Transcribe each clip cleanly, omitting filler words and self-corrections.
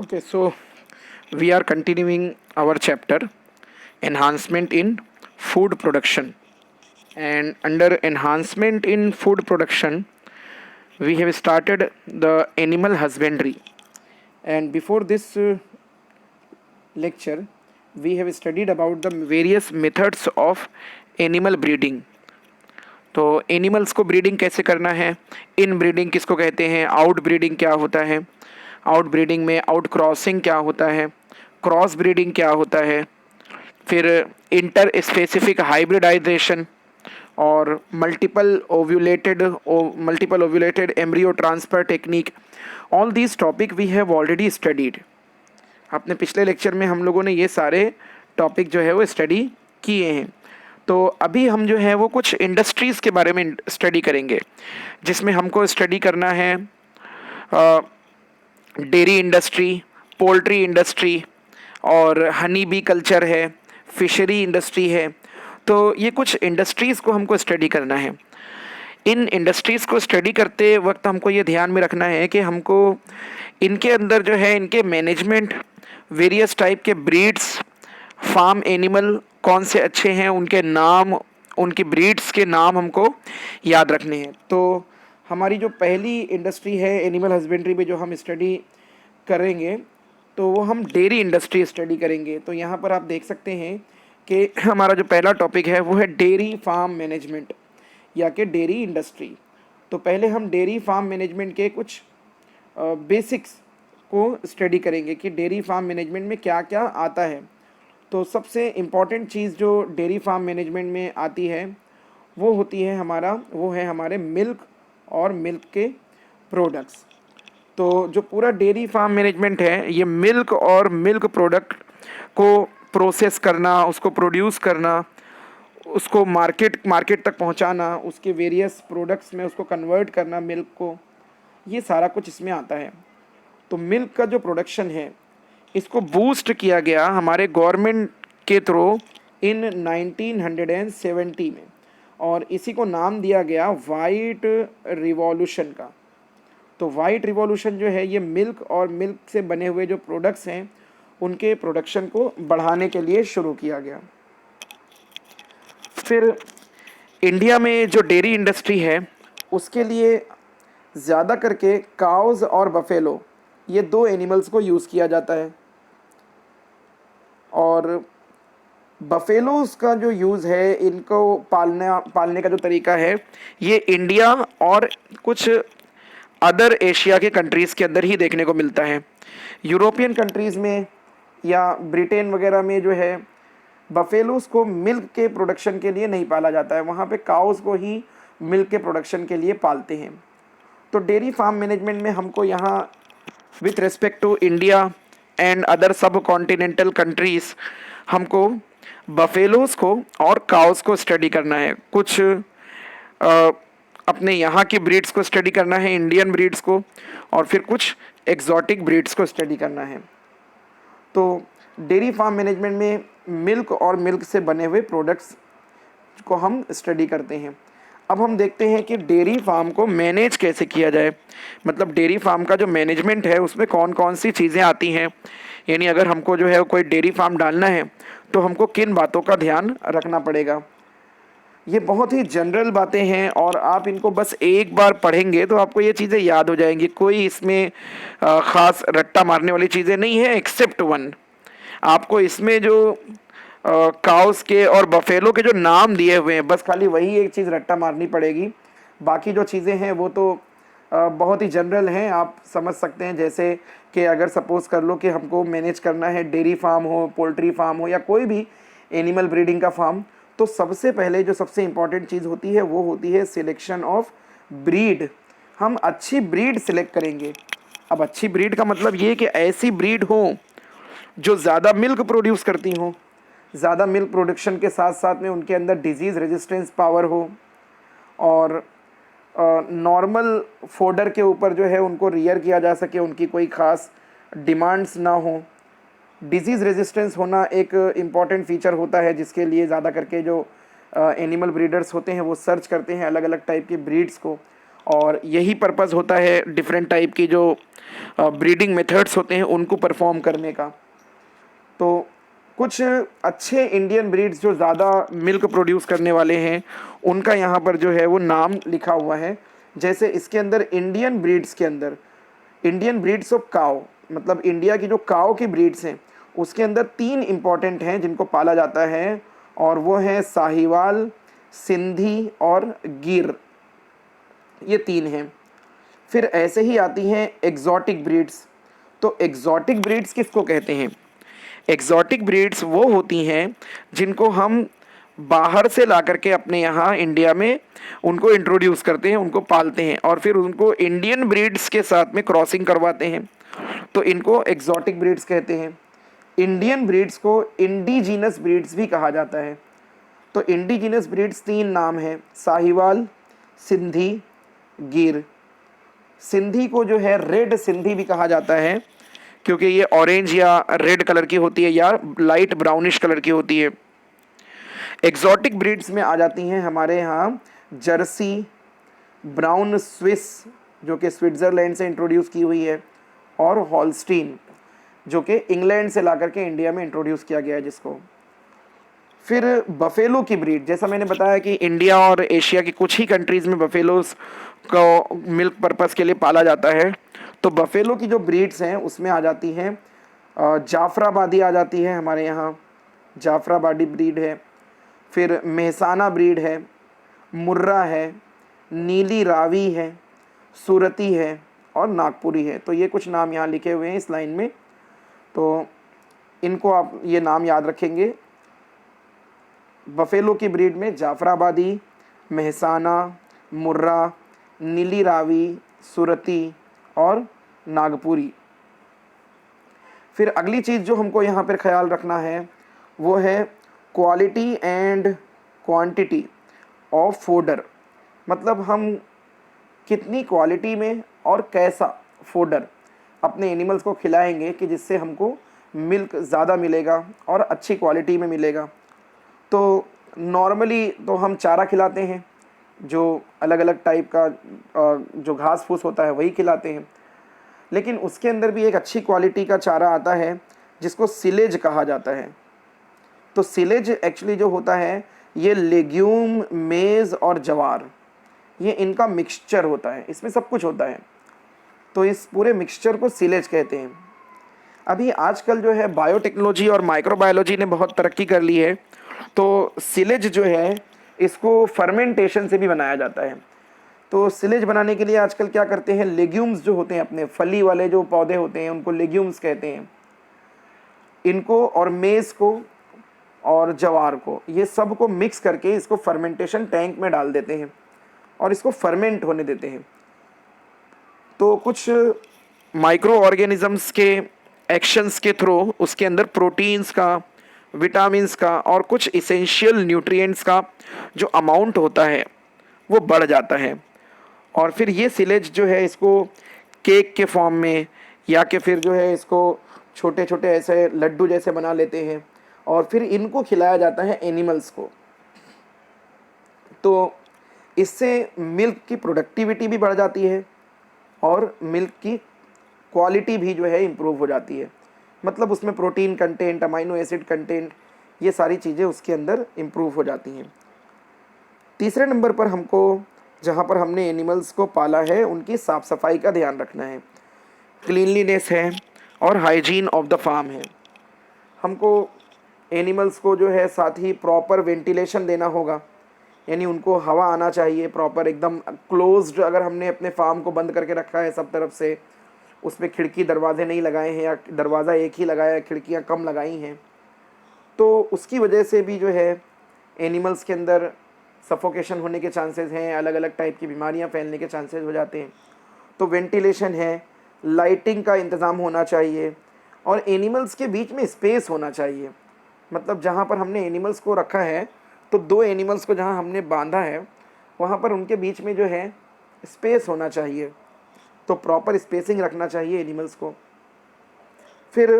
Okay, so we are continuing our chapter enhancement in food production. And under enhancement in food production, we have started the animal husbandry. And before this lecture, we have studied about the various methods of animal breeding. तो animals को breeding कैसे करना है, इन breeding किसको कहते हैं, out breeding क्या होता है, आउट ब्रीडिंग में आउट क्रॉसिंग क्या होता है, क्रॉस ब्रीडिंग क्या होता है, फिर इंटर स्पेसिफिक हाइब्रिडाइजेशन और multiple ovulated embryo transfer technique. All these topic we have already studied. अपने पिछले लेक्चर में हम लोगों ने ये सारे टॉपिक जो है वो स्टडी किए हैं. तो अभी हम जो है वो कुछ इंडस्ट्रीज़ के बारे में स्टडी करेंगे, जिसमें हमको स्टडी करना है डेयरी इंडस्ट्री, पोल्ट्री इंडस्ट्री और हनी बी कल्चर है, फिशरी इंडस्ट्री है. तो ये कुछ इंडस्ट्रीज़ को हमको स्टडी करना है. इन इंडस्ट्रीज़ को स्टडी करते वक्त हमको ये ध्यान में रखना है कि हमको इनके अंदर जो है इनके मैनेजमेंट, वेरियस टाइप के ब्रीड्स, फार्म एनिमल कौन से अच्छे हैं, उनके नाम, उनकी ब्रीड्स के नाम हमको याद रखने हैं. तो हमारी जो पहली इंडस्ट्री है एनिमल हस्बेंड्री में जो हम स्टडी करेंगे, तो वो हम डेयरी इंडस्ट्री स्टडी करेंगे. तो यहाँ पर आप देख सकते हैं कि हमारा जो पहला टॉपिक है वो है डेयरी फार्म मैनेजमेंट या कि डेयरी इंडस्ट्री. तो पहले हम डेयरी फार्म मैनेजमेंट के कुछ बेसिक्स को स्टडी करेंगे कि डेयरी फार्म मैनेजमेंट में क्या क्या आता है. तो सबसे इम्पॉर्टेंट चीज़ जो डेयरी फार्म मैनेजमेंट में आती है वो होती है हमारे मिल्क और मिल्क के प्रोडक्ट्स. तो जो पूरा डेयरी फार्म मैनेजमेंट है, ये मिल्क और मिल्क प्रोडक्ट को प्रोसेस करना, उसको प्रोड्यूस करना, उसको मार्केट तक पहुंचाना, उसके वेरियस प्रोडक्ट्स में उसको कन्वर्ट करना मिल्क को, ये सारा कुछ इसमें आता है. तो मिल्क का जो प्रोडक्शन है इसको बूस्ट किया गया हमारे गवर्नमेंट के थ्रू इन 1970 में, और इसी को नाम दिया गया वाइट रिवॉल्यूशन का. तो वाइट रिवॉल्यूशन जो है ये मिल्क और मिल्क से बने हुए जो प्रोडक्ट्स हैं उनके प्रोडक्शन को बढ़ाने के लिए शुरू किया गया. फिर इंडिया में जो डेयरी इंडस्ट्री है उसके लिए ज़्यादा करके काउज़ और बफेलो, ये दो एनिमल्स को यूज़ किया जाता है. और बफेलोज़ का जो यूज़ है, इनको पालने का जो तरीका है, ये इंडिया और कुछ अदर एशिया के कंट्रीज़ के अंदर ही देखने को मिलता है. यूरोपियन कंट्रीज़ में या ब्रिटेन वगैरह में जो है बफेलोज़ को मिल्क के प्रोडक्शन के लिए नहीं पाला जाता है, वहाँ पे काउज़ को ही मिल्क के प्रोडक्शन के लिए पालते हैं. तो डेयरी फार्म मैनेजमेंट में हमको यहाँ with respect to India and other subcontinental countries हमको बफेलोज़ को और काउज़ को स्टडी करना है. कुछ अपने यहाँ की ब्रीड्स को स्टडी करना है, इंडियन ब्रीड्स को, और फिर कुछ एक्जॉटिक ब्रीड्स को स्टडी करना है. तो डेयरी फार्म मैनेजमेंट में मिल्क और मिल्क से बने हुए प्रोडक्ट्स को हम स्टडी करते हैं. अब हम देखते हैं कि डेयरी फार्म को मैनेज कैसे किया जाए, मतलब डेयरी फार्म का जो मैनेजमेंट है उसमें कौन कौन सी चीज़ें आती हैं. यानी अगर हमको जो है कोई डेयरी फार्म डालना है तो हमको किन बातों का ध्यान रखना पड़ेगा. ये बहुत ही जनरल बातें हैं और आप इनको बस एक बार पढ़ेंगे तो आपको ये चीज़ें याद हो जाएंगी. कोई इसमें ख़ास रट्टा मारने वाली चीज़ें नहीं है एक्सेप्ट वन. आपको इसमें जो काउस के और बफेलो के जो नाम दिए हुए हैं, बस खाली वही एक चीज़ रट्टा मारनी पड़ेगी. बाकी जो चीज़ें हैं वो तो बहुत ही जनरल हैं, आप समझ सकते हैं. जैसे कि अगर सपोज़ कर लो कि हमको मैनेज करना है डेयरी फार्म हो, पोल्ट्री फार्म हो या कोई भी एनिमल ब्रीडिंग का फार्म, तो सबसे पहले जो सबसे इम्पॉर्टेंट चीज़ होती है वो होती है सिलेक्शन ऑफ ब्रीड. हम अच्छी ब्रीड सिलेक्ट करेंगे. अब अच्छी ब्रीड का मतलब ये कि ऐसी ब्रीड हो जो ज़्यादा मिल्क प्रोड्यूस करती हो, ज़्यादा मिल्क प्रोडक्शन के साथ साथ में उनके अंदर डिजीज़ रेजिस्टेंस पावर हो, और नॉर्मल फोडर के ऊपर जो है उनको रियर किया जा सके, उनकी कोई ख़ास डिमांड्स ना हो. डिजीज़ रेजिस्टेंस होना एक इम्पॉर्टेंट फ़ीचर होता है जिसके लिए ज़्यादा करके जो एनिमल ब्रीडर्स होते हैं वो सर्च करते हैं अलग अलग टाइप की ब्रीड्स को. और यही पर्पज़ होता है डिफरेंट टाइप की जो ब्रीडिंग मेथड्स होते हैं उनको परफॉर्म करने का। तो कुछ अच्छे इंडियन ब्रीड्स जो ज़्यादा मिल्क प्रोड्यूस करने वाले हैं उनका यहाँ पर जो है वो नाम लिखा हुआ है। जैसे इसके अंदर इंडियन ब्रीड्स के अंदर इंडियन ब्रीड्स ऑफ काव, मतलब इंडिया की जो काव की ब्रीड्स हैं उसके अंदर 3 इम्पॉर्टेंट हैं जिनको पाला जाता है, और वो हैं साहिवाल, सिंधी और गिर। ये 3 हैं। फिर ऐसे ही आती हैं एग्जॉटिक ब्रीड्स। तो एग्जॉटिक ब्रीड्स किसको कहते हैं? एग्जॉटिक ब्रीड्स वो होती हैं जिनको हम बाहर से ला करके अपने यहाँ इंडिया में उनको इंट्रोड्यूस करते हैं, उनको पालते हैं और फिर उनको इंडियन ब्रीड्स के साथ में क्रॉसिंग करवाते हैं, तो इनको एग्जॉटिक ब्रीड्स कहते हैं। इंडियन ब्रीड्स को इंडिजीनस ब्रीड्स भी कहा जाता है। तो इंडिजीनस ब्रीड्स 3 नाम हैं, साहिवाल, सिंधी, गिर। सिंधी को जो है रेड सिंधी भी कहा जाता है क्योंकि ये ऑरेंज या रेड कलर की होती है या लाइट ब्राउनिश कलर की होती है। एग्जॉटिक ब्रीड्स में आ जाती हैं हमारे यहाँ जर्सी, ब्राउन स्विस जो कि स्विट्ज़रलैंड से इंट्रोड्यूस की हुई है, और हॉलस्टीन जो कि इंग्लैंड से ला करके इंडिया में इंट्रोड्यूस किया गया है जिसको। फिर बफेलो की ब्रीड, जैसा मैंने बताया कि इंडिया और एशिया की कुछ ही कंट्रीज़ में बफेलोस को मिल्क पर्पज़ के लिए पाला जाता है। तो बफेलो की जो ब्रीड्स हैं उसमें आ जाती हैं जाफराबादी आ जाती है हमारे यहाँ, जाफराबादी ब्रीड है। फिर मेहसाना ब्रीड है, मुर्रा है, नीली रावी है, सूरती है और नागपुरी है। तो ये कुछ नाम यहाँ लिखे हुए हैं इस लाइन में, तो इनको आप ये नाम याद रखेंगे। बफेलो की ब्रीड में जाफराबादी, मेहसाना, मुर्रा, नीली रावी, सूरती और नागपुरी। फिर अगली चीज़ जो हमको यहाँ पर ख्याल रखना है वो है quality and quantity of fodder, मतलब हम कितनी क्वालिटी में और कैसा फोडर अपने एनिमल्स को खिलाएंगे कि जिससे हमको मिल्क ज़्यादा मिलेगा और अच्छी क्वालिटी में मिलेगा। तो नॉर्मली तो हम चारा खिलाते हैं, जो अलग अलग टाइप का जो घास फूस होता है वही खिलाते हैं, लेकिन उसके अंदर भी एक अच्छी क्वालिटी का चारा आता है जिसको सिलेज कहा जाता है। तो सिलेज एक्चुअली जो होता है ये लेग्यूम, मेज़ और जवार, ये इनका मिक्सचर होता है, इसमें सब कुछ होता है। तो इस पूरे मिक्सचर को सिलेज कहते हैं। अभी आजकल जो है बायोटेक्नोलॉजी और माइक्रोबायोलॉजी ने बहुत तरक्की कर ली है, तो सिलेज जो है इसको फर्मेंटेशन से भी बनाया जाता है। तो सिलेज बनाने के लिए आजकल क्या करते हैं, लेग्यूम्स जो होते हैं अपने फली वाले जो पौधे होते हैं उनको लेग्यूम्स कहते हैं, इनको और मेज़ को और जवार को, ये सब को मिक्स करके इसको फर्मेंटेशन टैंक में डाल देते हैं और इसको फर्मेंट होने देते हैं। तो कुछ माइक्रो ऑर्गेनिजम्स के एक्शंस के थ्रू उसके अंदर प्रोटीन्स का, विटामिन्स का और कुछ इसेंशियल न्यूट्रिएंट्स का जो अमाउंट होता है वो बढ़ जाता है, और फिर ये सिलेज जो है इसको केक के फॉर्म में या कि फिर जो है इसको छोटे छोटे ऐसे लड्डू जैसे बना लेते हैं और फिर इनको खिलाया जाता है एनिमल्स को। तो इससे मिल्क की प्रोडक्टिविटी भी बढ़ जाती है और मिल्क की क्वालिटी भी जो है इम्प्रूव हो जाती है, मतलब उसमें protein content, amino acid content, ये सारी चीज़ें उसके अंदर इम्प्रूव हो जाती हैं। तीसरे नंबर पर हमको जहाँ पर हमने एनिमल्स को पाला है उनकी साफ़ सफाई का ध्यान रखना है, क्लीनलीनेस है और हाइजीन ऑफ द फार्म है। हमको एनिमल्स को जो है साथ ही प्रॉपर वेंटिलेशन देना होगा, यानी उनको हवा आना चाहिए प्रॉपर, एकदम क्लोज्ड। अगर हमने अपने फार्म को बंद करके रखा है सब तरफ से, उसमें खिड़की दरवाजे नहीं लगाए हैं या दरवाज़ा एक ही लगाया है, खिड़कियाँ कम लगाई हैं, तो उसकी वजह से भी जो है एनिमल्स के अंदर सफोकेशन होने के चांसेस हैं, अलग अलग टाइप की बीमारियां फैलने के चांसेस हो जाते हैं। तो वेंटिलेशन है, लाइटिंग का इंतज़ाम होना चाहिए और एनिमल्स के बीच में स्पेस होना चाहिए, मतलब जहाँ पर हमने एनिमल्स को रखा है तो 2 एनिमल्स को जहाँ हमने बांधा है वहाँ पर उनके बीच में जो है स्पेस होना चाहिए, तो प्रॉपर स्पेसिंग रखना चाहिए एनिमल्स को। फिर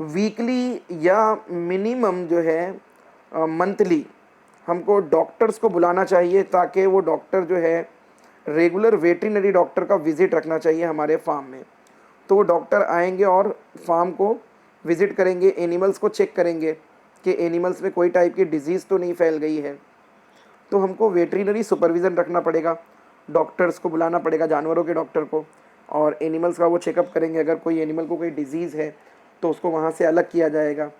वीकली या मिनिमम जो है मंथली हमको डॉक्टर्स को बुलाना चाहिए ताकि वो डॉक्टर जो है रेगुलर वेटरिनरी डॉक्टर का विजिट रखना चाहिए हमारे फार्म में। तो वो डॉक्टर आएंगे और फार्म को विजिट करेंगे, एनिमल्स को चेक करेंगे कि एनिमल्स में कोई टाइप की डिजीज़ तो नहीं फैल गई है। तो हमको वेटरिनरी सुपरविज़न रखना पड़ेगा, डॉक्टर्स को बुलाना पड़ेगा, जानवरों के डॉक्टर को, और एनिमल्स का वो चेकअप करेंगे। अगर कोई एनिमल को कोई डिजीज़ है तो उसको वहाँ से अलग किया जाएगा,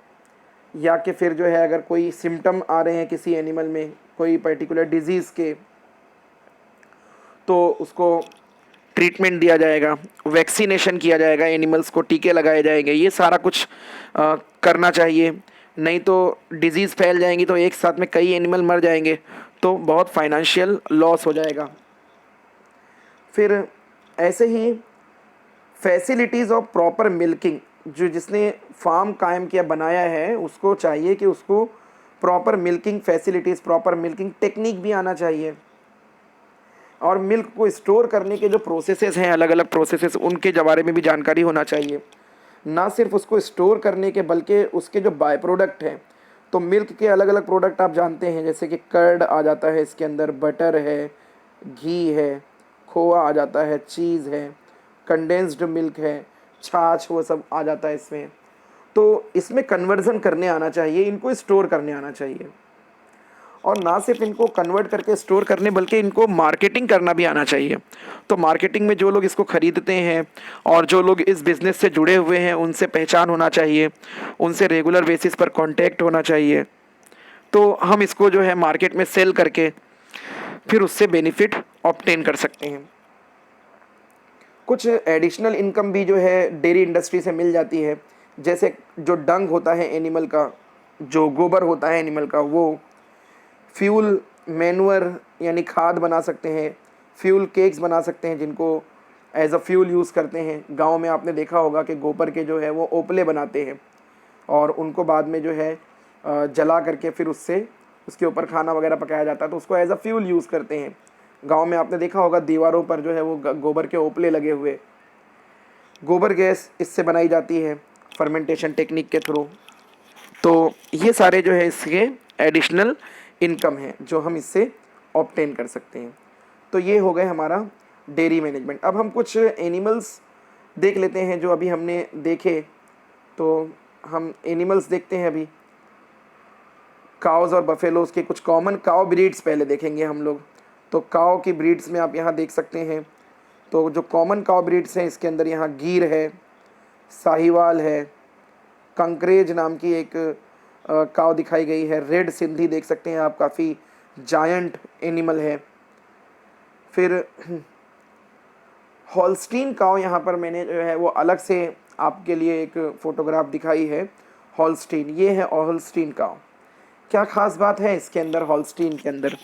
या कि फिर जो है अगर कोई सिम्टम आ रहे हैं किसी एनिमल में कोई पर्टिकुलर डिजीज़ के, तो उसको ट्रीटमेंट दिया जाएगा, वैक्सीनेशन किया जाएगा, एनिमल्स को टीके लगाए जाएंगे। ये सारा कुछ करना चाहिए, नहीं तो डिजीज़ फैल जाएंगी तो एक साथ में कई एनिमल मर जाएंगे, तो बहुत फाइनेंशियल लॉस हो जाएगा। फिर ऐसे ही फैसिलिटीज़ ऑफ प्रॉपर मिल्किंग, जो जिसने फार्म कायम किया बनाया है उसको चाहिए कि उसको proper milking facilities, proper milking technique भी आना चाहिए। और मिल्क को स्टोर करने के जो प्रोसेसेस हैं, अलग अलग प्रोसेसेस, उनके बारे में भी जानकारी होना चाहिए। ना सिर्फ उसको स्टोर करने के बल्कि उसके जो बाय प्रोडक्ट हैं, तो मिल्क के अलग अलग प्रोडक्ट आप जानते हैं, जैसे कि कर्ड आ जाता है इसके अंदर, बटर है, घी है, खोआ आ जाता है, चीज़ है, कंडेंस्ड मिल्क है, छाछ, वो सब आ जाता है इसमें। तो इसमें कन्वर्जन करने आना चाहिए, इनको स्टोर करने आना चाहिए। और ना सिर्फ इनको कन्वर्ट करके स्टोर करने बल्कि इनको मार्केटिंग करना भी आना चाहिए। तो मार्केटिंग में जो लोग इसको ख़रीदते हैं और जो लोग इस बिज़नेस से जुड़े हुए हैं उनसे पहचान होना चाहिए, उनसे रेगुलर बेसिस पर कांटेक्ट होना चाहिए। तो हम इसको जो है मार्केट में सेल करके फिर उससे बेनिफिट ऑब्टेन कर सकते हैं। कुछ एडिशनल इनकम भी जो है डेयरी इंडस्ट्री से मिल जाती है, जैसे जो डंग होता है एनिमल का, जो गोबर होता है एनिमल का, वो फ्यूल मैन्युअर यानी खाद बना सकते हैं, फ्यूल केक्स बना सकते हैं जिनको एज अ फ्यूल यूज़ करते हैं। गांव में आपने देखा होगा कि गोबर के जो है वो ओपले बनाते हैं और उनको बाद में जो है जला करके फिर उससे उसके ऊपर खाना वगैरह पकाया जाता है, तो उसको एज अ फ्यूल यूज़ करते हैं। गांव में आपने देखा होगा दीवारों पर जो है वो गोबर के ओपले लगे हुए, गोबर गैस इससे बनाई जाती है फर्मेंटेशन टेक्निक के थ्रू। तो ये सारे जो है इसके एडिशनल इनकम है जो हम इससे ऑब्टेन कर सकते हैं। तो ये हो गए हमारा डेयरी मैनेजमेंट। अब हम कुछ एनिमल्स देख लेते हैं जो अभी हमने देखे। तो हम एनिमल्स देखते हैं अभी, काउज़ और बफेलोज़ के कुछ कॉमन काउ ब्रीड्स पहले देखेंगे हम लोग। तो काउ की ब्रीड्स में आप यहाँ देख सकते हैं, तो जो कॉमन काउ ब्रीड्स हैं इसके अंदर यहाँ गिर है, साहिवाल है, कंकरेज नाम की एक काव दिखाई गई है, रेड सिंधी देख सकते हैं आप, काफ़ी जायंट एनिमल है। फिर हॉल्स्टीन काव यहाँ पर मैंने जो है वो अलग से आपके लिए एक फ़ोटोग्राफ दिखाई है। हॉल्स्टीन, ये है हॉल्स्टीन काव। क्या ख़ास बात है इसके अंदर, हॉल्स्टीन के अंदर,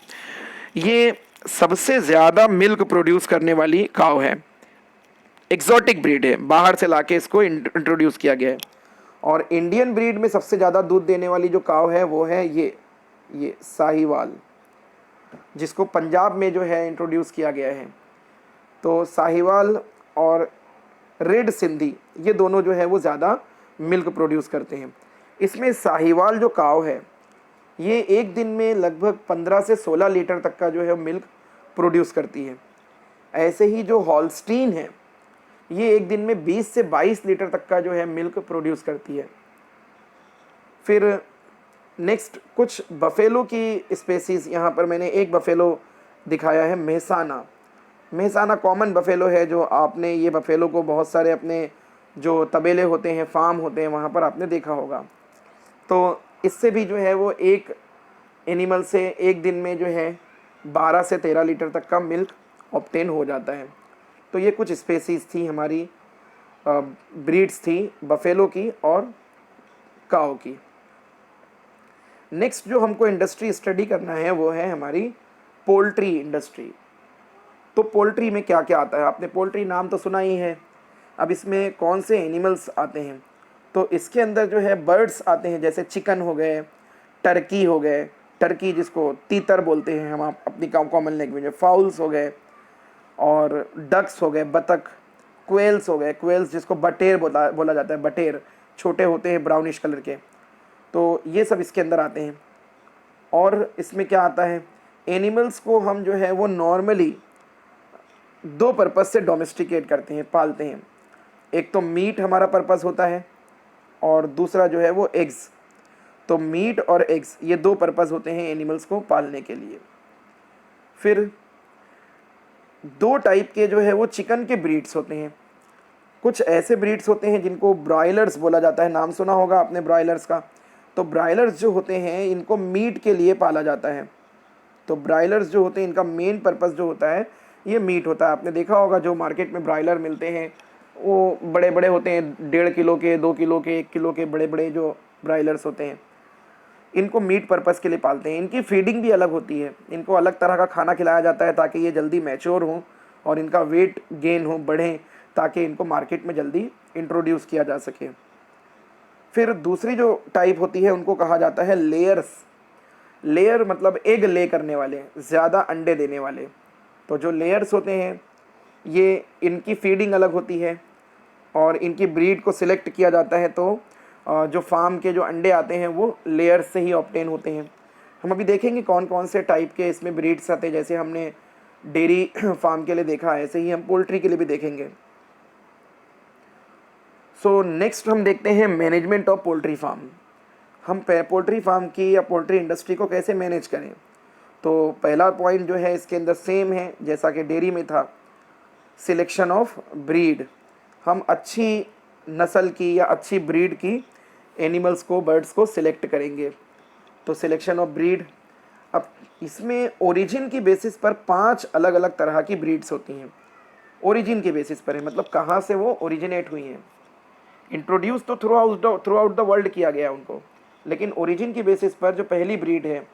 ये सबसे ज़्यादा मिल्क प्रोड्यूस करने वाली काव है, एक्जॉटिक ब्रीड है, बाहर से लाके इसको इंट्रोड्यूस किया गया है। और इंडियन ब्रीड में सबसे ज़्यादा दूध देने वाली जो काव है वो है ये साहिवाल, जिसको पंजाब में जो है इंट्रोड्यूस किया गया है। तो साहिवाल और रेड सिंधी, ये दोनों जो है वो ज़्यादा मिल्क प्रोड्यूस करते हैं। इसमें साहिवाल जो काव है ये एक दिन में लगभग 15 से 16 लीटर तक का जो है मिल्क प्रोड्यूस करती है। ऐसे ही जो हॉल्स्टीन है ये एक दिन में 20 से 22 लीटर तक का जो है मिल्क प्रोड्यूस करती है। फिर नेक्स्ट कुछ बफेलो की स्पेसीज़, यहाँ पर मैंने एक बफेलो दिखाया है, मेहसाना कॉमन बफेलो है, जो आपने ये बफेलो को बहुत सारे अपने जो तबेले होते हैं, फार्म होते हैं, वहाँ पर आपने देखा होगा। तो इससे भी जो है वो एक एनिमल से एक दिन में जो है 12 से 13 लीटर तक का मिल्क ऑब्टेन हो जाता है। तो ये कुछ स्पेसीज़ थी हमारी, ब्रीड्स थी बफेलो की और काऊ की। नेक्स्ट जो हमको इंडस्ट्री स्टडी करना है वो है हमारी पोल्ट्री इंडस्ट्री। तो पोल्ट्री में क्या क्या आता है, आपने पोल्ट्री नाम तो सुना ही है। अब इसमें कौन से एनिमल्स आते हैं, तो इसके अंदर जो है बर्ड्स आते हैं, जैसे चिकन हो गए, टर्की हो गए, टर्की जिसको तीतर बोलते हैं हम अपनी कॉमन लैंग्वेज में, फाउल्स हो गए, और डक्स हो गए, बतख, क्वेल्स हो गए, क्वेल्स जिसको बटेर बोला जाता है, बटेर छोटे होते हैं ब्राउनिश कलर के, तो ये सब इसके अंदर आते हैं। और इसमें क्या आता है, एनिमल्स को हम जो है वो नॉर्मली दो पर्पज़ से डोमेस्टिकेट करते हैं, पालते हैं। एक तो मीट हमारा पर्पज़ होता है और दूसरा जो है वो एग्स। तो मीट और एग्स ये दो पर्पज़ होते हैं एनिमल्स को पालने के लिए। फिर दो टाइप के जो है वो चिकन के ब्रीड्स होते हैं। कुछ ऐसे ब्रीड्स होते हैं जिनको ब्रॉयलर्स बोला जाता है, नाम सुना होगा आपने ब्रॉयलर्स का। तो ब्रॉयलर्स जो होते हैं इनको मीट के लिए पाला जाता है। तो ब्रॉयलर्स जो होते हैं इनका मेन पर्पस जो होता है ये मीट होता है। आपने देखा होगा जो मार्केट में ब्रॉयलर मिलते हैं वो बड़े बड़े होते हैं, 1.5 किलो के, 2 किलो के, 1 किलो के बड़े बड़े जो ब्रॉयलर्स होते हैं। इनको मीट पर्पज़ के लिए पालते हैं। इनकी फीडिंग भी अलग होती है, इनको अलग तरह का खाना खिलाया जाता है ताकि ये जल्दी मैच्योर हों और इनका वेट गेन हो, बढ़ें, ताकि इनको मार्केट में जल्दी इंट्रोड्यूस किया जा सके। फिर दूसरी जो टाइप होती है उनको कहा जाता है लेयर्स। लेयर मतलब एग ले करने वाले, ज़्यादा अंडे देने वाले। तो जो लेयर्स होते हैं ये इनकी फीडिंग अलग होती है और इनकी ब्रीड को सिलेक्ट किया जाता है। तो जो फार्म के जो अंडे आते हैं वो लेयर्स से ही ऑब्टेन होते हैं। हम अभी देखेंगे कौन कौन से टाइप के इसमें ब्रीड्स आते हैं। जैसे हमने डेयरी फार्म के लिए देखा, ऐसे ही हम पोल्ट्री के लिए भी देखेंगे। सो नेक्स्ट हम देखते हैं मैनेजमेंट ऑफ पोल्ट्री फार्म। हम पोल्ट्री फार्म की या पोल्ट्री इंडस्ट्री को कैसे मैनेज करें। तो पहला पॉइंट जो है इसके अंदर सेम है जैसा कि डेयरी में था, सिलेक्शन ऑफ ब्रीड। हम अच्छी नस्ल की या अच्छी ब्रीड की एनिमल्स को, बर्ड्स को सिलेक्ट करेंगे। तो सिलेक्शन ऑफ ब्रीड, अब इसमें ओरिजिन की बेसिस पर 5 अलग अलग तरह की ब्रीड्स होती हैं। ओरिजिन के बेसिस पर है, मतलब कहाँ से वो ओरिजिनेट हुई हैं। इंट्रोड्यूस तो थ्रू आउट द वर्ल्ड किया गया उनको, लेकिन ओरिजिन की बेसिस पर जो पहली ब्रीड है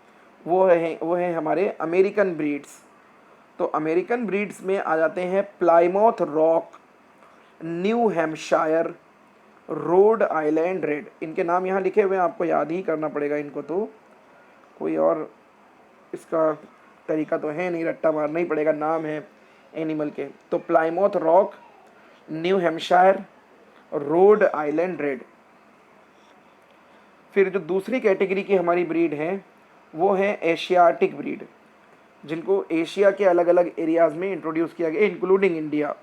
वो है हमारे अमेरिकन ब्रीड्स। तो अमेरिकन ब्रीड्स में आ जाते हैं Plymouth rock, new Hampshire, Rhode Island red. इनके नाम यहाँ लिखे हुए हैं, आपको याद ही करना पड़ेगा इनको। तो कोई और इसका तरीका तो है नहीं, रट्टा मारना ही पड़ेगा, नाम है एनिमल के। तो Plymouth rock, new Hampshire, Rhode Island red. फिर जो दूसरी कैटेगरी की हमारी ब्रीड है वो है एशियाटिक ब्रीड, जिनको एशिया के अलग अलग एरियाज़ में इंट्रोड्यूस किया गया, इंक्लूडिंग इंडिया।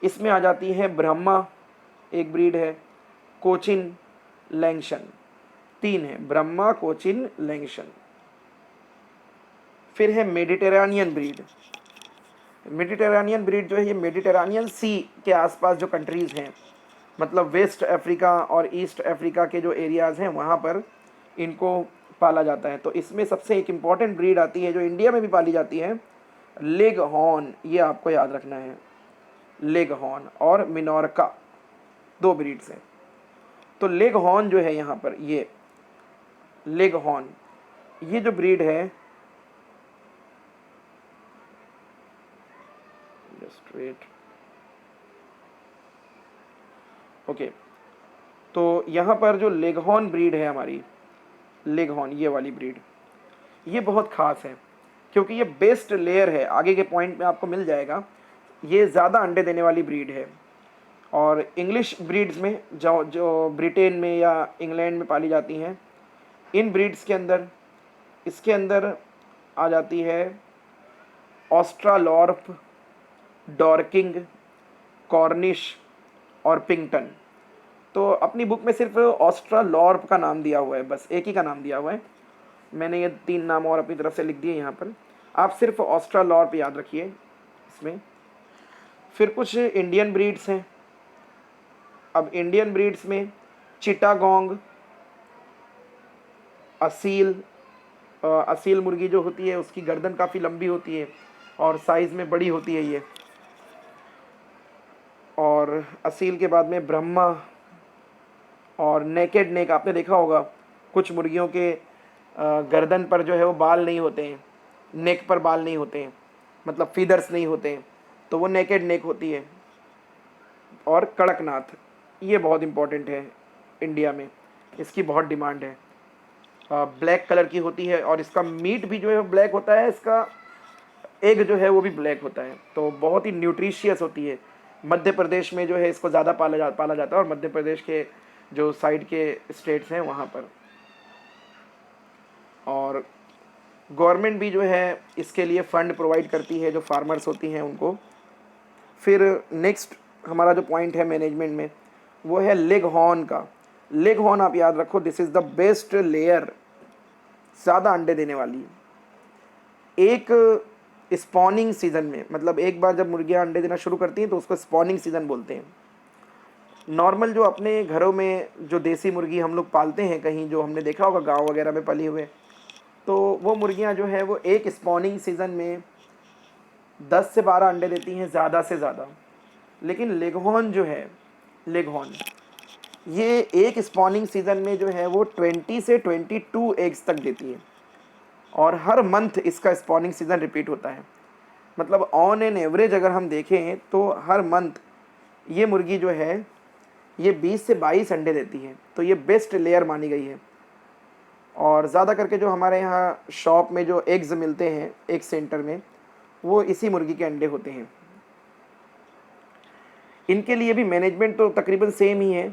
इसमें आ जाती है ब्रह्मा, एक ब्रीड है, कोचिन, लैंगशन। 3 है, ब्रह्मा, कोचिन, लैंगशन। फिर है मेडिटेरानियन ब्रीड। मेडिटेरानियन ब्रीड जो है ये मेडिटेरानियन सी के आसपास जो कंट्रीज़ हैं, मतलब वेस्ट अफ्रीका और ईस्ट अफ्रीका के जो एरियाज़ हैं वहाँ पर इनको पाला जाता है। तो इसमें सबसे एक इम्पॉर्टेंट ब्रीड आती है जो इंडिया में भी पाली जाती है, लेग हॉर्न। ये आपको याद रखना है, लेग हॉर्न और मिनोरका, 2 ब्रीड्स हैं। तो लेग हॉर्न जो है यहाँ पर, ये लेग हॉर्न, ये जो ब्रीड है, जस्ट वेट, ओके। तो यहाँ पर जो लेगहॉर्न ब्रीड है हमारी, लेगहॉर्न ये वाली ब्रीड, ये बहुत ख़ास है क्योंकि ये बेस्ट लेयर है। आगे के पॉइंट में आपको मिल जाएगा। ये ज़्यादा अंडे देने वाली ब्रीड है और इंग्लिश ब्रीड्स में जो ब्रिटेन में या इंग्लैंड में पाली जाती हैं, इन ब्रीड्स के अंदर, इसके अंदर आ जाती है ऑस्ट्रालॉर्प, डॉर्किंग, कॉर्निश और पिंगटन। तो अपनी बुक में सिर्फ ऑस्ट्रालॉर्प का नाम दिया हुआ है, बस एक ही का नाम दिया हुआ है। मैंने ये 3 नाम और अपनी तरफ से लिख दिए यहाँ पर, आप सिर्फ ऑस्ट्रालॉर्प याद रखिए इसमें। फिर कुछ इंडियन ब्रीड्स हैं। अब इंडियन ब्रीड्स में चिटागोंग, असील, असील मुर्गी जो होती है उसकी गर्दन काफ़ी लंबी होती है और साइज़ में बड़ी होती है ये। और असील के बाद में ब्रह्मा और नेकेड नेक। आपने देखा होगा कुछ मुर्गियों के गर्दन पर जो है वो बाल नहीं होते हैं, नेक पर बाल नहीं होते हैं, मतलब फीदर्स नहीं होते हैं, तो वो नेकेड नेक होती है। और कड़कनाथ, ये बहुत इम्पॉर्टेंट है इंडिया में, इसकी बहुत डिमांड है। ब्लैक कलर की होती है और इसका मीट भी जो है ब्लैक होता है, इसका एग जो है वो भी ब्लैक होता है। तो बहुत ही न्यूट्रिशियस होती है। मध्य प्रदेश में जो है इसको ज़्यादा पाला जाता है और मध्य प्रदेश के जो साइड के स्टेट्स हैं वहाँ पर। और गवर्नमेंट भी जो है इसके लिए फ़ंड प्रोवाइड करती है जो फार्मर्स होती हैं उनको। फिर नेक्स्ट हमारा जो पॉइंट है मैनेजमेंट में वो है लेग हॉर्न का। लेग हॉर्न आप याद रखो, this is the best layer, ज़्यादा अंडे देने वाली। एक स्पॉनिंग सीज़न में, मतलब एक बार जब मुर्गियाँ अंडे देना शुरू करती हैं तो उसको स्पॉनिंग सीज़न बोलते हैं। नॉर्मल जो अपने घरों में जो देसी मुर्गी हम लोग पालते हैं, कहीं जो हमने देखा होगा गांव वगैरह में पली हुए, तो वो मुर्गियां जो है वो एक स्पॉनिंग सीज़न में 10 से 12 अंडे देती हैं ज़्यादा से ज़्यादा। लेकिन लेगहॉर्न जो है, लेगहॉर्न ये एक स्पॉनिंग सीज़न में जो है वो 20 से 22 एग्स तक देती है, और हर मंथ इसका स्पॉनिंग सीज़न रिपीट होता है। मतलब ऑन एन एवरेज अगर हम देखें तो हर मंथ ये मुर्गी जो है ये 20 से 22 अंडे देती है, तो ये बेस्ट लेयर मानी गई है। और ज़्यादा करके जो हमारे यहाँ शॉप में जो एग्स मिलते हैं एग सेंटर में, वो इसी मुर्गी के अंडे होते हैं। इनके लिए भी मैनेजमेंट तो तकरीबन सेम ही है।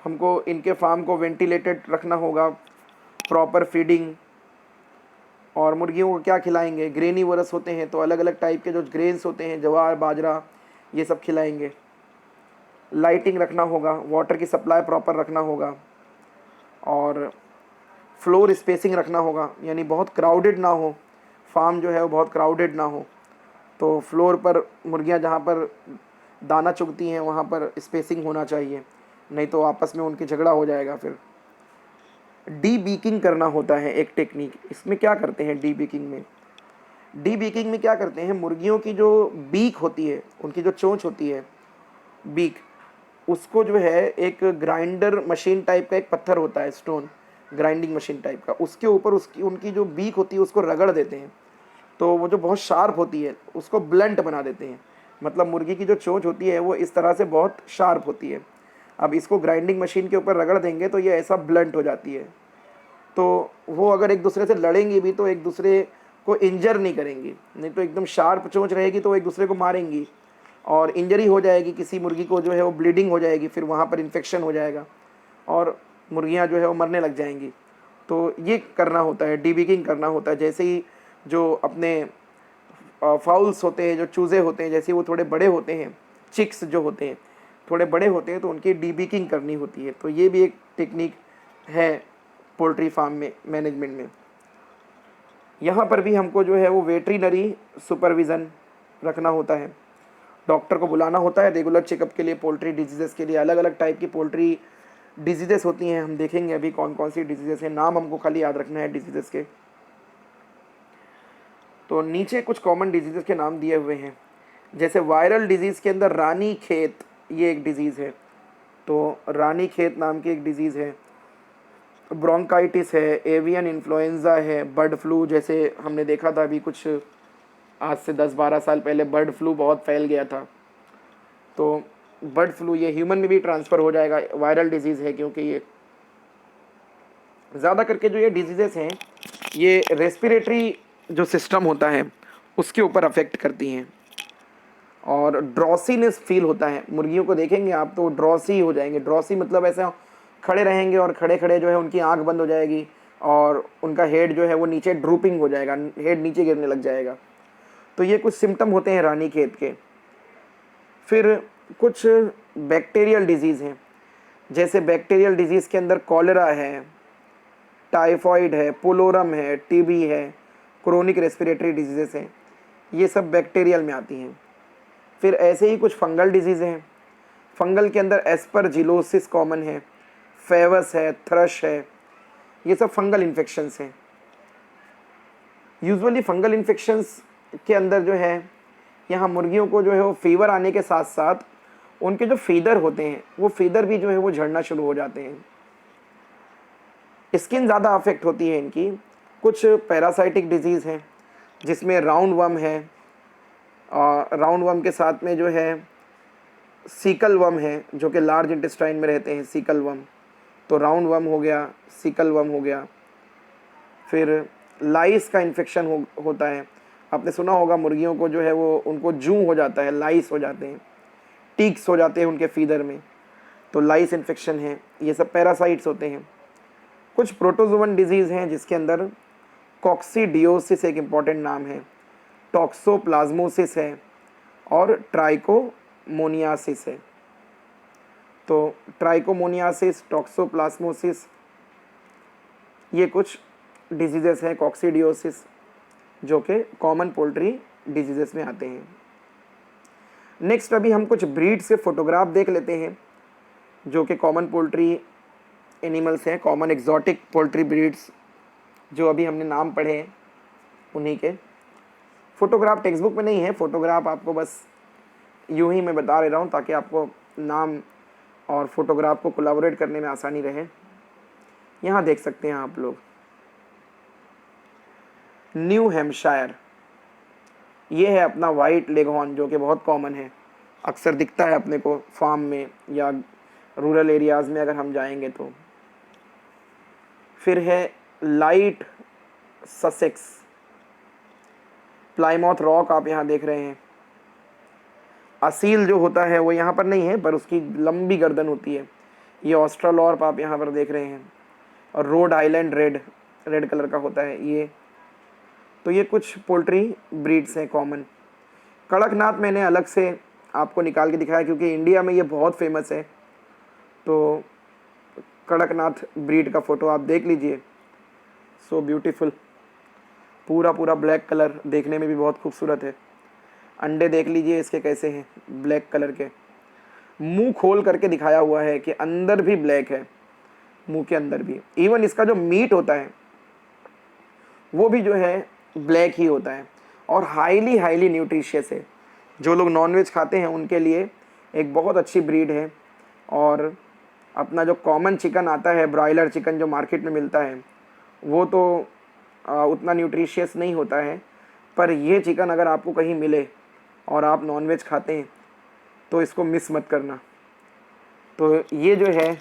हमको इनके फार्म को वेंटिलेटेड रखना होगा, प्रॉपर फीडिंग, और मुर्गियों को क्या खिलाएंगे, ग्रेनीवोरस होते हैं तो अलग अलग टाइप के जो ग्रेन्स होते हैं, ज्वार बाजरा ये सब खिलाएंगे। लाइटिंग रखना होगा, वाटर की सप्लाई प्रॉपर रखना होगा, और फ्लोर स्पेसिंग रखना होगा, यानी बहुत क्राउडेड ना हो, फार्म जो है वो बहुत क्राउडेड ना हो। तो फ्लोर पर मुर्गियां जहाँ पर दाना चुगती हैं वहाँ पर स्पेसिंग होना चाहिए, नहीं तो आपस में उनकी झगड़ा हो जाएगा। फिर डी बीकिंग करना होता है एक टेक्निक। इसमें क्या करते हैं डी बीकिंग में? डी बीकिंग में क्या करते हैं, मुर्गियों की जो बीक होती है, उनकी जो चोंच होती है, बीक, उसको जो है एक ग्राइंडर मशीन टाइप का एक पत्थर होता है, स्टोन ग्राइंडिंग मशीन टाइप का, उसके ऊपर उसकी उनकी जो बीक होती है उसको रगड़ देते हैं, तो वो जो बहुत शार्प होती है उसको ब्लंट बना देते हैं। मतलब मुर्गी की जो चोंच होती है वो इस तरह से बहुत शार्प होती है। अब इसको ग्राइंडिंग मशीन के ऊपर रगड़ देंगे तो ये ऐसा ब्लंट हो जाती है, तो वो अगर एक दूसरे से लड़ेंगी भी तो एक दूसरे को इंजर नहीं करेंगी, नहीं तो एकदम शार्प चोंच रहेगी तो एक दूसरे को मारेंगी और इंजरी हो जाएगी, किसी मुर्गी को जो है वो ब्लीडिंग हो जाएगी, फिर वहाँ पर इन्फेक्शन हो जाएगा और मुर्गियाँ जो है वो मरने लग जाएंगी। तो ये करना होता है, डीबिकिंग करना होता है। जैसे ही जो अपने फाउल्स होते हैं, जो चूज़े होते हैं, जैसे वो थोड़े बड़े होते हैं, चिक्स जो होते हैं थोड़े बड़े होते हैं, तो उनकी डीबिकिंग करनी होती है। तो ये भी एक टेक्निक है पोल्ट्री फार्म में मैनेजमेंट में। यहाँ पर भी हमको जो है वो वेटरिनरी सुपरविज़न रखना होता है, डॉक्टर को बुलाना होता है रेगुलर चेकअप के लिए। पोल्ट्री डिजीज़ेस के लिए अलग अलग टाइप की पोल्ट्री डिजीज़ेस होती हैं, हम देखेंगे अभी कौन कौन सी डिजीज़ेस हैं, नाम हमको खाली याद रखना है डिजीज़ेस के। तो नीचे कुछ कॉमन डिजीज़ेस के नाम दिए हुए हैं, जैसे वायरल डिजीज़ के अंदर रानी खेत, ये एक डिज़ीज़ है, तो रानी खेत नाम की एक डिज़ीज़ है। ब्रोंकाइटिस है, एवियन इन्फ्लुएंज़ा है, बर्ड फ्लू, जैसे हमने देखा था अभी कुछ आज से 10-12 साल पहले बर्ड फ्लू बहुत फैल गया था, तो बर्ड फ्लू ये ह्यूमन में भी ट्रांसफ़र हो जाएगा, वायरल डिजीज़ है, क्योंकि ये ज़्यादा करके जो ये डिजीज़ेस हैं ये रेस्पिरेटरी जो सिस्टम होता है उसके ऊपर अफेक्ट करती हैं। और ड्रॉसीनेस फील होता है, मुर्गियों को देखेंगे आप तो ड्रॉसी हो जाएंगे। ड्रॉसी मतलब ऐसा खड़े रहेंगे और खड़े खड़े जो है उनकी आंख बंद हो जाएगी और उनका हेड जो है वो नीचे ड्रूपिंग हो जाएगा, हेड नीचे गिरने लग जाएगा। तो ये कुछ सिम्टम होते हैं रानीखेत के। फिर कुछ बैक्टीरियल डिजीज़ हैं, जैसे बैक्टीरियल डिजीज़ के अंदर कॉलेरा है, टाइफॉइड है, पुलोरम है, टीबी है, क्रोनिक रेस्पिरेटरी डिजीज़ेस हैं, ये सब बैक्टीरियल में आती हैं। फिर ऐसे ही कुछ फंगल डिजीज़ हैं, फंगल के अंदर एस्परजिलोसिस कॉमन है, फेवस है, थ्रश है, ये सब फंगल इन्फेक्शंस हैं। यूजुअली फंगल इन्फेक्शंस के अंदर जो है यहाँ मुर्गियों को जो है वो फीवर आने के साथ साथ उनके जो फीदर होते हैं वो फीदर भी जो है वो झड़ना शुरू हो जाते हैं। स्किन ज़्यादा अफेक्ट होती है इनकी। कुछ पैरासाइटिक डिजीज़ हैं जिसमें राउंड वर्म है, राउंड वर्म के साथ में जो है सीकल वर्म है जो कि लार्ज इंटेस्टाइन में रहते हैं, सीकल वर्म। तो राउंड वर्म हो गया, सीकल वर्म हो गया। फिर लाइस का इन्फेक्शन होता है, आपने सुना होगा मुर्गियों को जो है वो उनको जूं हो जाता है, लाइस हो जाते हैं, टीक्स हो जाते हैं उनके फीदर में, तो लाइस इन्फेक्शन है। ये सब पैरासाइट्स होते हैं। कुछ प्रोटोजोवन डिजीज़ हैं जिसके अंदर कॉक्सीडियोसिस एक इम्पॉर्टेंट नाम है, टॉक्सोप्लाज्मोसिस है और ट्राइकोमोनियासिस है। तो ट्राइकोमोनियासिस, टॉक्सोप्लाज्मोसिस, ये कुछ डिजीजेस हैं, कॉक्सीडियोसिस, जो कि कॉमन पोल्ट्री डिजीजेस में आते हैं। नेक्स्ट अभी हम कुछ ब्रीड से फोटोग्राफ देख लेते हैं जो कि कॉमन पोल्ट्री एनिमल्स हैं, कॉमन एग्जॉटिक पोल्ट्री ब्रीड्स जो अभी हमने नाम पढ़े हैं उन्हीं के। फोटोग्राफ टेक्स्ट बुक में नहीं है, फोटोग्राफ आपको बस यूं ही मैं बता रहा हूँ ताकि आपको नाम और फोटोग्राफ को कोलैबोरेट करने में आसानी रहे। यहाँ देख सकते हैं आप लोग, न्यू हैम्पशायर, ये है अपना वाइट लेगहॉर्न जो कि बहुत कॉमन है, अक्सर दिखता है अपने को फार्म में या रूरल एरियाज़ में अगर हम जाएंगे तो। फिर है लाइट ससेक्स, प्लाईमाउथ रॉक आप यहाँ देख रहे हैं। असील जो होता है वो यहाँ पर नहीं है पर उसकी लंबी गर्दन होती है। ये ऑस्ट्रालॉर्प आप यहाँ पर देख रहे हैं। और रोड आइलैंड रेड कलर का होता है ये। तो ये कुछ पोल्ट्री ब्रीड्स हैं कॉमन। कड़कनाथ मैंने अलग से आपको निकाल के दिखाया क्योंकि इंडिया में ये बहुत फेमस है। तो कड़कनाथ ब्रीड का फ़ोटो आप देख लीजिए, सो ब्यूटीफुल, पूरा ब्लैक कलर, देखने में भी बहुत खूबसूरत है। अंडे देख लीजिए इसके कैसे हैं, ब्लैक कलर के। मुंह खोल करके दिखाया हुआ है कि अंदर भी ब्लैक है, मुंह के अंदर भी। इवन इसका जो मीट होता है वो भी जो है ब्लैक ही होता है और हाईली न्यूट्रिशियस है। जो लोग नॉनवेज खाते हैं उनके लिए एक बहुत अच्छी ब्रीड है। और अपना जो कॉमन चिकन आता है, ब्रॉयलर चिकन जो मार्केट में मिलता है, वो तो उतना न्यूट्रिशियस नहीं होता है। पर ये चिकन अगर आपको कहीं मिले और आप नॉनवेज खाते हैं तो इसको मिस मत करना। तो ये जो है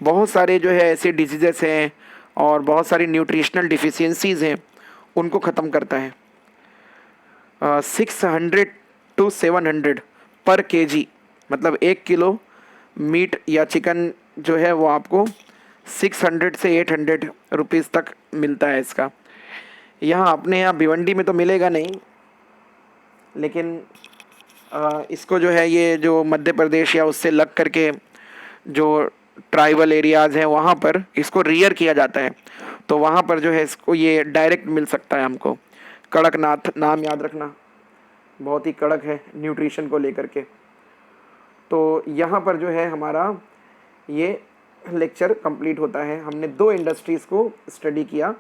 बहुत सारे जो है ऐसे डिजीज़ेस हैं और बहुत सारी न्यूट्रिशनल डिफिशियंसीज़ हैं, उनको ख़त्म करता है। 600 to 700 पर केजी, मतलब 1 किलो मीट या चिकन जो है वो आपको 600 से 800 रुपीज़ तक मिलता है इसका। यहाँ अपने यहाँ भिवंडी में तो मिलेगा नहीं, लेकिन इसको जो है ये जो मध्य प्रदेश या उससे लग करके जो ट्राइबल एरियाज़ हैं वहाँ पर इसको रियर किया जाता है। तो वहाँ पर जो है इसको ये डायरेक्ट मिल सकता है हमको। कड़कनाथ नाम याद रखना, बहुत ही कड़क है न्यूट्रिशन को लेकर के। तो यहाँ पर जो है हमारा ये लेक्चर कंप्लीट होता है। हमने 2 इंडस्ट्रीज़ को स्टडी किया,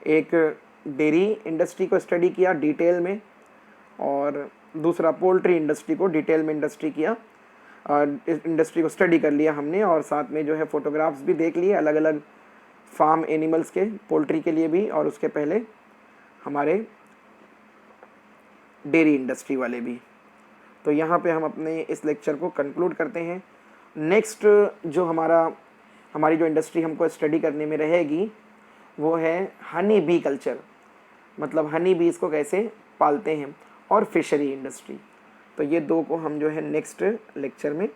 एक डेयरी इंडस्ट्री को स्टडी किया डिटेल में और दूसरा पोल्ट्री इंडस्ट्री को डिटेल में इंडस्ट्री किया, इस इंडस्ट्री को स्टडी कर लिया हमने। और साथ में जो है फ़ोटोग्राफ्स भी देख लिए अलग अलग फार्म एनिमल्स के, पोल्ट्री के लिए भी और उसके पहले हमारे डेयरी इंडस्ट्री वाले भी। तो यहाँ पे हम अपने इस लेक्चर को कंक्लूड करते हैं। नेक्स्ट जो हमारी जो इंडस्ट्री हमको स्टडी करने में रहेगी वो है हनी बी कल्चर, मतलब हनी बीज को कैसे पालते हैं, और फिशरी इंडस्ट्री। तो ये 2 को हम जो है नेक्स्ट लेक्चर में